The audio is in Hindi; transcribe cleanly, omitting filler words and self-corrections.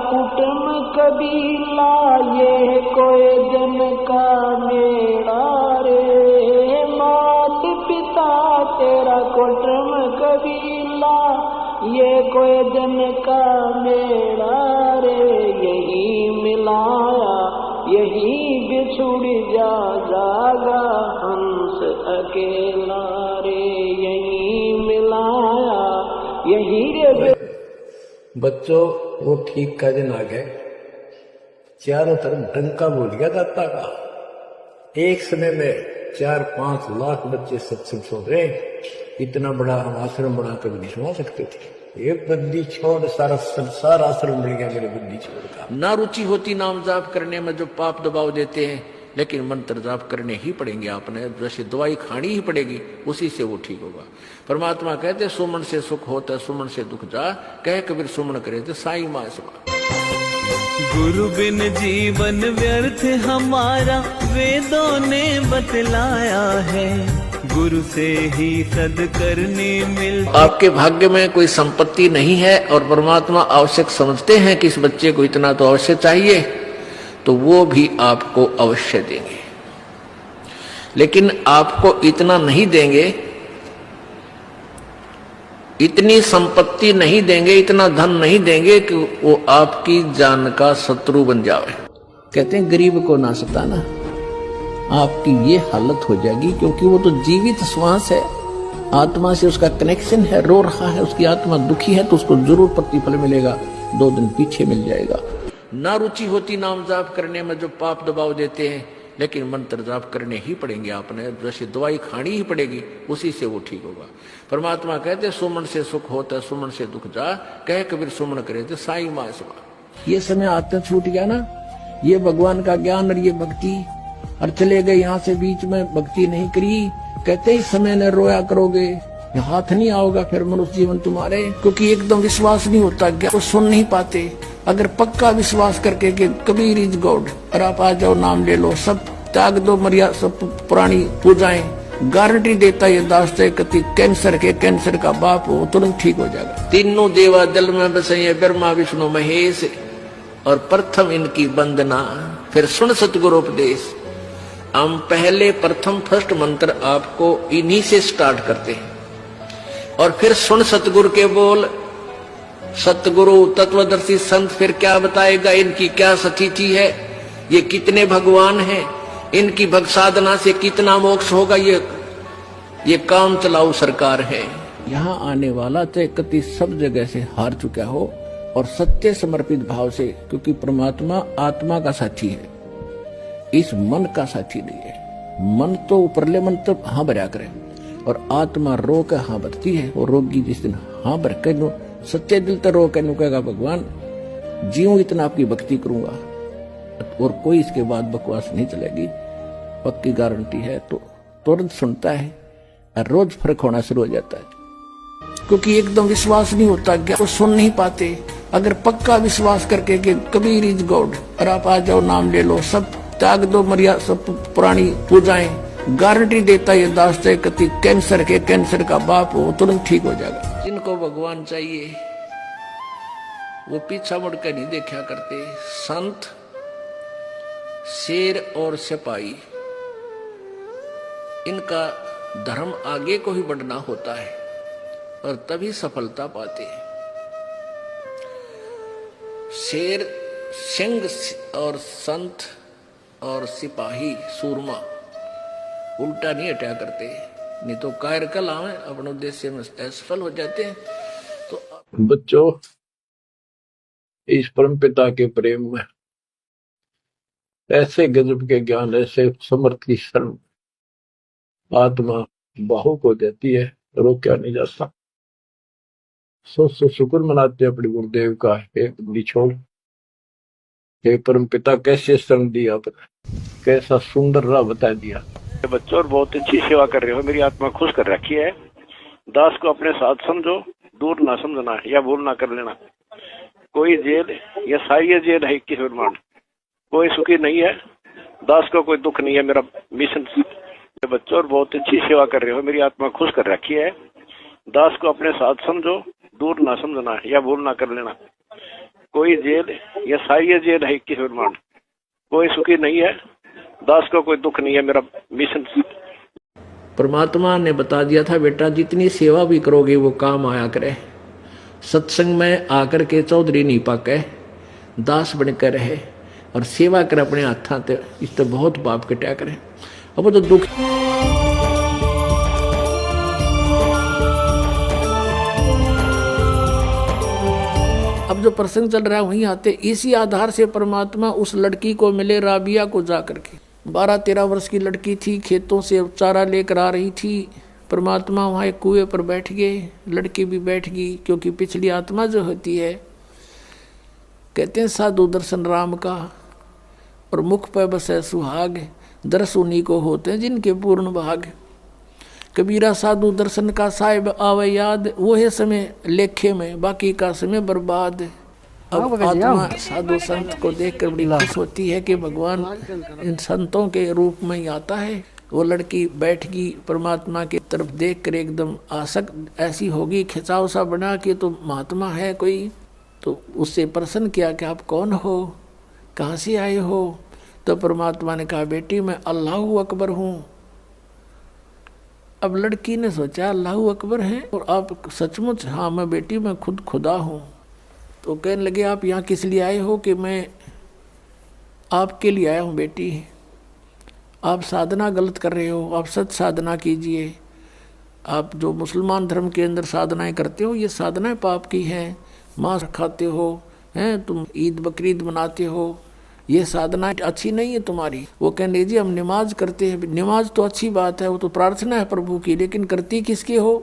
कुटुम कबीला, ये कोई जन का मेला रे। मात पिता तेरा कुटुम कबीला, ये कोई जन का मेला रे। यही मिलाया यही बिछुड़ जागा, हंस अकेला रे। यही मिलाया यही रे। बच्चों, वो ठीक का दिन आ गए। चारों तरफ डंका बोल गया दाता का। एक समय में 4-5 लाख बच्चे सत्संग सुन रहे। इतना बड़ा हम आश्रम बना कर नहीं सुना सकते थे। एक बद्दी छोड़ सारा संसार आश्रम मिल गया मेरे बद्दी छोड़ का। ना रुचि होती नाम जाप करने में, जो पाप दबाव देते हैं, लेकिन मंत्र जाप करने ही पड़ेंगे। आपने जैसे दवाई खानी ही पड़ेगी, उसी से वो ठीक होगा। परमात्मा कहते सुमन से सुख होता, सुमन से दुख जा। कह कबीर सुमन करे तो साई माँ सुमन। गुरु बिन जीवन व्यर्थ हमारा, वेदों ने बतलाया है। गुरु से ही सद करने मिल। आपके भाग्य में कोई संपत्ति नहीं है और परमात्मा आवश्यक समझते हैं कि इस बच्चे को इतना तो अवश्य चाहिए, तो वो भी आपको अवश्य देंगे। लेकिन आपको इतना नहीं देंगे, इतनी संपत्ति नहीं देंगे, इतना धन नहीं देंगे कि वो आपकी जान का शत्रु बन जाए। कहते हैं गरीब को ना सताना। आपकी ये हालत हो जाएगी, क्योंकि वो तो जीवित श्वास है, आत्मा से उसका कनेक्शन है, रो रहा है, उसकी आत्मा दुखी है, तो उसको जरूर प्रतिफल मिलेगा। 2 दिन पीछे मिल जाएगा। ना रुचि होती नाम जाप करने में, जो पाप दबाव देते हैं, लेकिन मंत्र जाप करने ही पड़ेंगे। आपने जैसे दवाई खानी ही पड़ेगी, उसी से वो ठीक होगा। परमात्मा कहते सुमन से सुख होता, सुमन से दुख जा। कह कबीर सुमन करे तो साई माँ सुमन। ये समय आते छूट गया ना, ये भगवान का ज्ञान और ये भक्ति, और चले गए यहाँ से, बीच में भक्ति नहीं करी। कहते ही समय न रोया करोगे, हाथ नहीं आओगा फिर मनुष्य जीवन तुम्हारे, क्योंकि एकदम विश्वास नहीं होता, ज्ञान को सुन नहीं पाते। अगर पक्का विश्वास करके कि कबीर इज गॉड, और आप आ जाओ, नाम ले लो, सब त्याग दो, मर्यादा सब पुरानी पूजाएं, गारंटी देता ये दास्ते कति कैंसर का बाप हो, तुरंत ठीक हो जाएगा। तीनों देवा जल में बसे, ब्रह्मा विष्णु महेश, और प्रथम इनकी वंदना, फिर सुन सतगुरु उपदेश। हम पहले प्रथम फर्स्ट मंत्र आपको इन्हीं से स्टार्ट करते हैं, और फिर सुन सतगुरु के बोल। सतगुरु तत्वदर्शी संत फिर क्या बताएगा, इनकी क्या स्थिति है, ये कितने भगवान हैं, इनकी भक्त साधना से कितना मोक्ष होगा। ये काम चलाऊ सरकार है। यहाँ आने वाला चाहे कति सब जगह से हार चुका हो, और सत्य समर्पित भाव से, क्योंकि परमात्मा आत्मा का साथी है, इस मन का साथी नहीं है। मन तो ऊपरले मन तो हाँ भरा करे, और आत्मा रो के हाँ भरती है। वो रोगी जिस दिन हाँ भर के नो सच्चे दिल तो रो के नु कहेगा भगवान जीऊं इतना आपकी भक्ति करूंगा, और कोई इसके बाद बकवास नहीं चलेगी, पक्की गारंटी है। तो तुरंत सुनता है और रोज फर्क होना शुरू हो जाता है, क्योंकि एकदम विश्वास नहीं होता, ज्ञान को सुन नहीं पाते। अगर पक्का विश्वास करके कि कबीर इज गॉड, और आप आ जाओ, नाम ले लो, सब त्याग दो, मर्यादा सब पुरानी पूजाएं, गारंटी देता ये दास्ते कति कैंसर का बाप हो, तुरंत ठीक हो जाएगा। जिनको भगवान चाहिए वो पीछा मुड़ कर नहीं देखा करते। संत, शेर और सिपाही, इनका धर्म आगे को ही बढ़ना होता है, और तभी सफलता पाते हैं। शेर सिंह और संत और सिपाही सूरमा उल्टा नहीं हटा करते, नहीं तो कायर कल आवे अपने उद्देश्य में असफल हो जाते हैं। तो बच्चों, इस परमपिता के प्रेम में ऐसे गजब के ज्ञान, ऐसे समर्थ की शरण आत्मा भावुक हो जाती है, रोका नहीं जाता। सो शुक्र मनाते अपने गुरुदेव का। एक निछोड़, हे परम पिता, कैसे शरण दी आपने, कैसा सुंदर राह बता दिया। बच्चों, और बहुत अच्छी सेवा कर रहे हो, मेरी आत्मा खुश कर रखी है। दास को अपने साथ समझो, दूर ना समझना या भूल ना कर लेना। कोई जेल या सारी जेल है 21 ब्रह्मांड, कोई सुखी नहीं है, दास को कोई दुख नहीं है। मेरा मिशन बच्चों, और बहुत अच्छी सेवा कर रहे हो, मेरी आत्मा खुश कर रखी है। दास को अपने साथ समझो, दूर ना समझना या भूल ना कर लेना। कोई जेल या सारी जेल है 21 ब्रह्मांड, कोई सुखी नहीं है, दास को कोई दुख नहीं है। मेरा मिशन परमात्मा ने बता दिया था, बेटा जितनी सेवा भी करोगे वो काम आया करे। सत्संग में आकर के चौधरी नहीं पाके, दास बनकर रहे और सेवा कर अपने हाथा ते, इस तो बहुत पाप कटा करे। अब वो तो दुख। अब जो प्रसंग चल रहा है वहीं आते, इसी आधार से परमात्मा उस लड़की को मिले, राबिया को जाकर के। 12-13 वर्ष की लड़की थी, खेतों से चारा लेकर आ रही थी। परमात्मा वहाँ एक कुएं पर बैठ गए, लड़की भी बैठ गई, क्योंकि पिछली आत्मा जो होती है, कहते हैं साधु दर्शन राम का और मुख पर बसे सुहाग, दर्श उन्हीं को होते हैं जिनके पूर्ण भाग। कबीरा साधु दर्शन का साहिब आवे याद, वो है समय लेखे में, बाकी का समय बर्बाद। अब आत्मा साधु संत को देखकर बड़ी खुश होती है कि भगवान इन संतों के रूप में ही आता है। वो लड़की बैठ गई, परमात्मा की तरफ देखकर एकदम आसक्त ऐसी होगी, खिंचाव सा बना कि तो महात्मा है कोई। तो उससे प्रश्न किया कि आप कौन हो, कहाँ से आए हो? तो परमात्मा ने कहा, बेटी मैं अल्लाह अकबर हूँ। अब लड़की ने सोचा अल्लाह अकबर है और आप सचमुच? हाँ मैं बेटी, मैं खुद खुदा हूँ। तो कहने लगे आप यहाँ किस लिए आए हो? कि मैं आपके लिए आया हूँ बेटी, आप साधना गलत कर रहे हो, आप सच साधना कीजिए। आप जो मुसलमान धर्म के अंदर साधनाएं करते हो, ये साधनाएं पाप की हैं। मांस खाते हो, हैं तुम, ईद बकरीद मनाते हो, ये साधना अच्छी नहीं है तुम्हारी। वो कहने जी हम नमाज करते हैं। नमाज तो अच्छी बात है, वो तो प्रार्थना है प्रभु की, लेकिन करती किसकी हो?